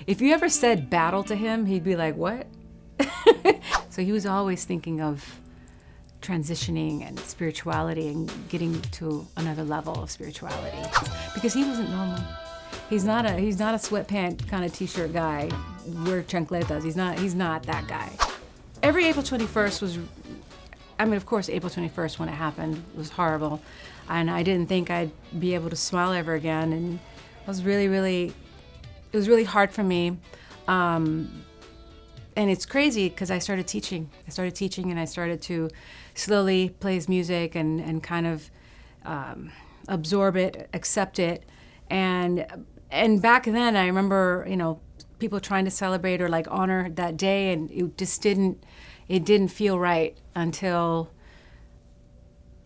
If you ever said battle to him, he'd be like, what? So he was always thinking of transitioning and spirituality and getting to another level of spirituality, because he wasn't normal. He's not a sweatpant kind of t-shirt guy, wear chancletas. He's not that guy. Every April 21st was, I mean, of course, April 21st when it happened was horrible, and I didn't think I'd be able to smile ever again, and it was really hard for me. And it's crazy because I started teaching and I started to slowly play his music and kind of absorb it, accept it. And back then I remember, people trying to celebrate or like honor that day, and it just didn't feel right until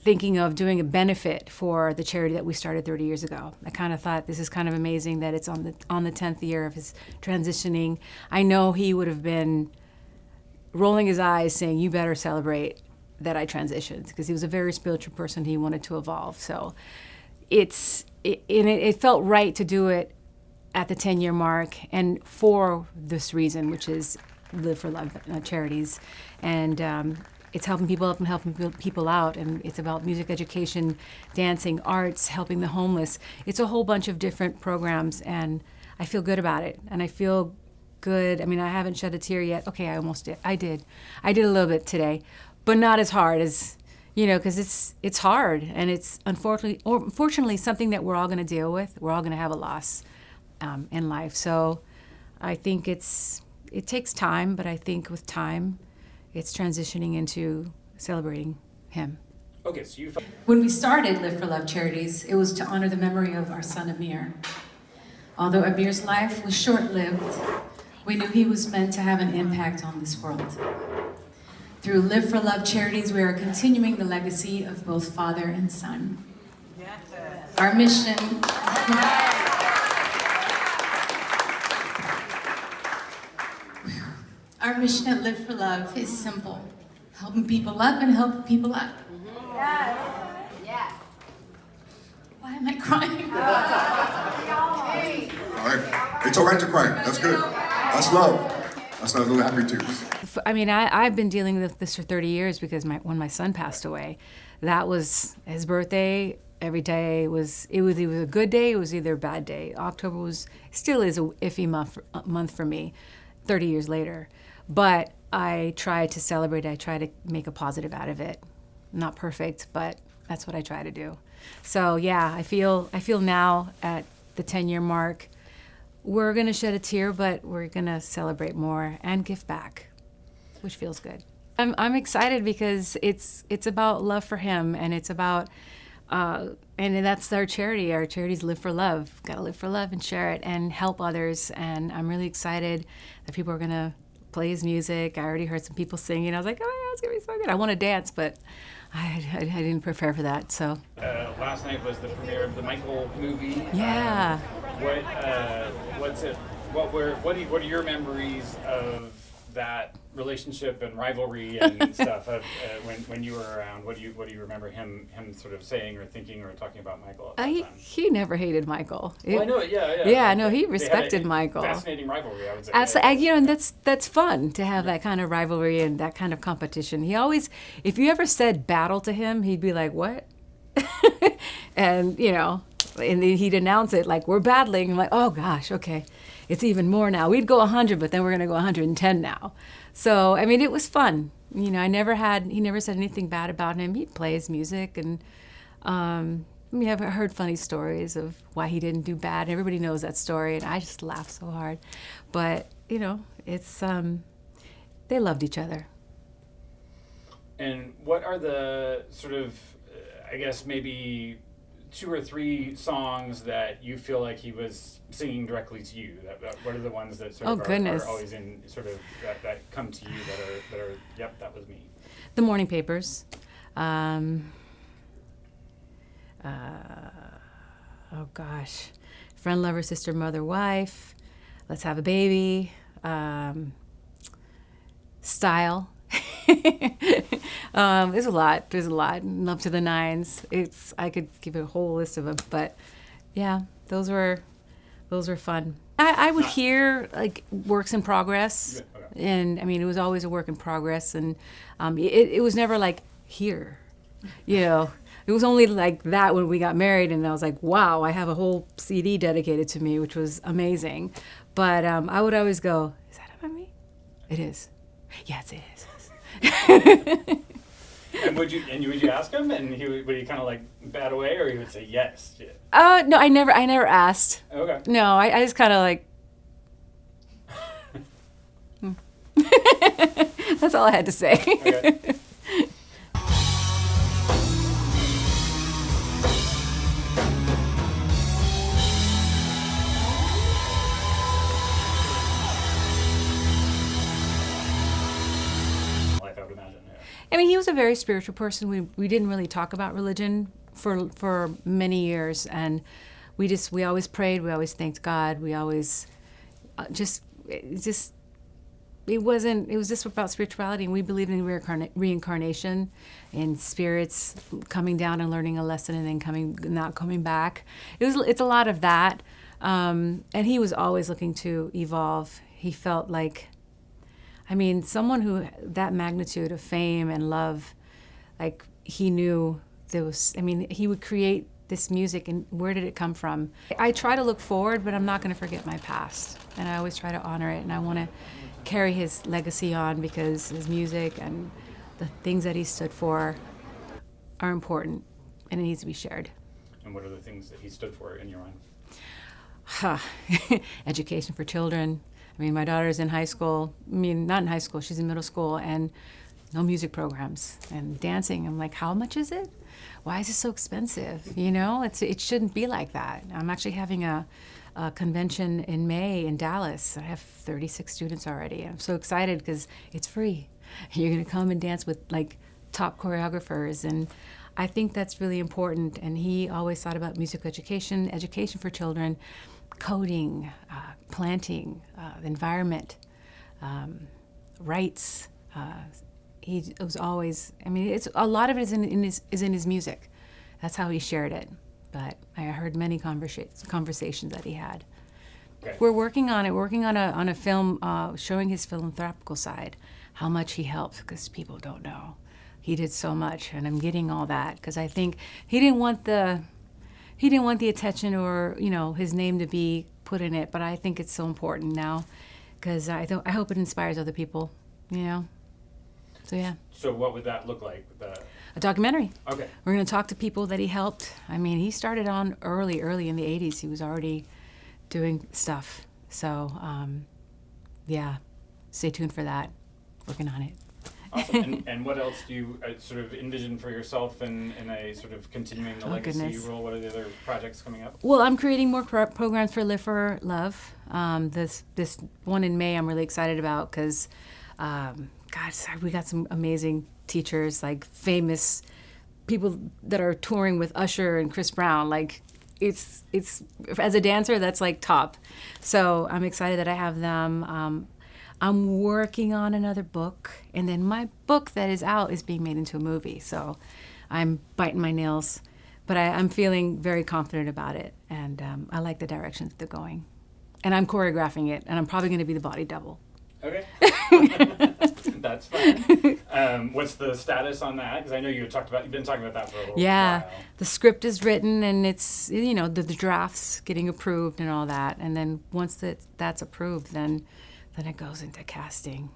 thinking of doing a benefit for the charity that we started 30 years ago. I kind of thought this is kind of amazing that it's on the 10th year of his transitioning. I know he would have been rolling his eyes saying, you better celebrate that I transitioned, because he was a very spiritual person. He wanted to evolve. So it felt right to do it at the 10-year mark, and for this reason, which is Live for Love charities. And it's helping people up and helping people out, and it's about music education, dancing, arts, helping the homeless. It's a whole bunch of different programs, and I feel good about it. And I feel good. I mean, I haven't shed a tear yet. Okay, I almost did. I did a little bit today, but not as hard as, because it's hard, and it's unfortunately something that we're all going to deal with. We're all going to have a loss in life. So I think it takes time, but I think with time, it's transitioning into celebrating him. Okay, so When we started Live for Love Charities, it was to honor the memory of our son Amir. Although Amir's life was short-lived, we knew he was meant to have an impact on this world. Through Live for Love Charities, we are continuing the legacy of both father and son. Our mission... Our mission at Live for Love is simple: helping people up and helping people up. Yes. Yeah. Why am I crying? All right. It's all right to cry. That's good. That's love. That's not a little happy tears. I mean, I've been dealing with this for 30 years because when my son passed away, that was his birthday. Every day was either a good day, it was either a bad day. October still is a iffy month for me, 30 years later. But I try to celebrate. I try to make a positive out of it. Not perfect, but that's what I try to do. So yeah, I feel now at the 10-year mark, we're gonna shed a tear, but we're gonna celebrate more and give back, which feels good. I'm excited because it's about love for him, and it's about and that's our charity. Our charity's Live for Love. Gotta live for love and share it and help others. And I'm really excited that people are gonna play his music. I already heard some people singing. I was like, oh yeah, it's gonna be so good. I want to dance, but I didn't prepare for that. So last night was the premiere of the Michael movie. Yeah. What are your memories of that relationship and rivalry and stuff of when you were around? What do you remember him sort of saying or thinking or talking about Michael at that time? He never hated Michael. Well, I know it, yeah. Yeah, no, he respected Michael. Fascinating rivalry, I would say. Absolutely, and that's fun to have that kind of rivalry and that kind of competition. He always, if you ever said battle to him, he'd be like, what? And and he'd announce it like, we're battling. I'm like, oh gosh, okay. It's even more now. We'd go 100, but then we're going to go 110 now. So, I mean, it was fun. He never said anything bad about him. He'd play his music, and I've heard funny stories of why he didn't do bad. Everybody knows that story, and I just laugh so hard. But, it's, they loved each other. And what are the sort of, I guess maybe 2 or 3 songs that you feel like he was singing directly to you? What are the ones that sort of are always in sort of that come to you that are yep, that was me? The Morning Papers. Oh gosh, Friend, Lover, Sister, Mother, Wife, Let's Have a Baby, Style. There's a lot. Love to the Nines. I could give a whole list of them, but yeah, those were fun. I would hear like works in progress, Okay. and I mean it was always a work in progress, and it was never like here, you know. It was only like that when we got married, and I was like, wow, I have a whole CD dedicated to me, which was amazing. But I would always go, is that about me? It is. Yes, it is. And would you ask him, and would he kind of like bat away, or he would say yes? No, I never asked. Okay. No, I just kind of like. That's all I had to say. Okay. Life, I would imagine. Yeah. I mean, he was a very spiritual person. We didn't really talk about religion for many years, and we always prayed. We always thanked God. We always it was just about spirituality, and we believed in reincarnation, and spirits coming down and learning a lesson and then not coming back. It's a lot of that, and he was always looking to evolve. He felt like, I mean, someone who that magnitude of fame and love, like he knew there was. I mean, he would create this music, and where did it come from? I try to look forward, but I'm not going to forget my past, and I always try to honor it, and I want to carry his legacy on because his music and the things that he stood for are important, and it needs to be shared. And what are the things that he stood for in your mind? Education for children. I mean, my daughter's in high school. I mean, not in high school, she's in middle school, and no music programs and dancing. I'm like, how much is it? Why is it so expensive? You know, it shouldn't be like that. I'm actually having a convention in May in Dallas. I have 36 students already. I'm so excited because it's free. You're going to come and dance with like top choreographers, and I think that's really important. And he always thought about music education for children, coding, planting, the environment, rights. He was always. I mean, it's a lot of it is in his music. That's how he shared it. But I heard many conversations that he had. Okay. We're working on it. We're working on a film showing his philanthropical side, how much he helped, because people don't know. He did so much, and I'm getting all that because I think he didn't want the attention or his name to be put in it. But I think it's so important now because I hope it inspires other people. So yeah. So what would that look like? A documentary. Okay. We're going to talk to people that he helped. I mean, he started on early in the 80s. He was already doing stuff. So, yeah, stay tuned for that. Working on it. Awesome. And what else do you sort of envision for yourself in a sort of continuing the legacy goodness. role? What are the other projects coming up? Well, I'm creating more programs for Live for Love. This one in May I'm really excited about because, we got some amazing teachers, like famous people that are touring with Usher and Chris Brown. Like, it's as a dancer, that's like top. So I'm excited that I have them. I'm working on another book, and then my book that is out is being made into a movie. So I'm biting my nails, but I'm feeling very confident about it, and I like the direction that they're going. And I'm choreographing it, and I'm probably going to be the body double. Okay. That's fine. What's the status on that? Because I know you've been talking about that for a little while. The script is written, and it's the drafts getting approved and all that. And then once that's approved, then it goes into casting.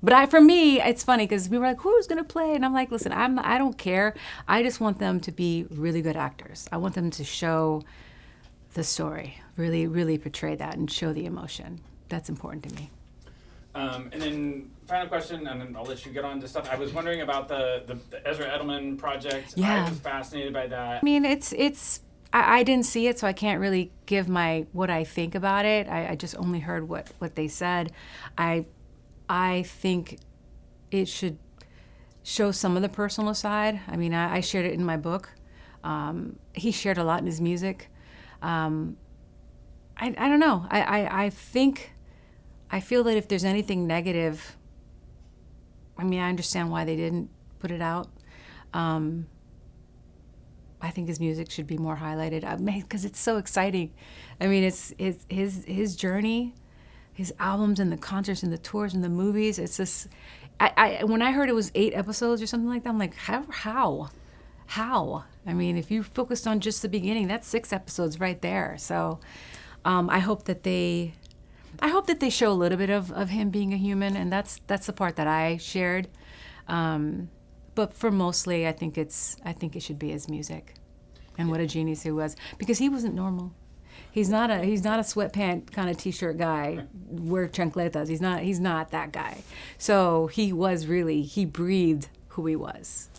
But for me, it's funny because we were like, who's gonna play? And I'm like, listen, I don't care. I just want them to be really good actors. I want them to show the story, really, really portray that and show the emotion. That's important to me. And then final question, and then I'll let you get on to stuff. I was wondering about the Ezra Edelman project. Yeah. I was fascinated by that. I mean, I didn't see it, so I can't really give what I think about it. I just only heard what they said. I think it should show some of the personal side. I mean, I shared it in my book. He shared a lot in his music. I don't know. I feel that if there's anything negative, I mean, I understand why they didn't put it out. I think his music should be more highlighted. Because it's so exciting. I mean, it's his journey, his albums and the concerts and the tours and the movies. It's just, when I heard it was 8 episodes or something like that, I'm like, how? I mean, if you focused on just the beginning, that's 6 episodes right there. So, I hope that they show a little bit of him being a human, and that's the part that I shared. But for mostly, I think it should be his music, and what a genius he was, because he wasn't normal. He's not a sweatpant kind of t-shirt guy, wear chancletas. He's not that guy. So he breathed who he was.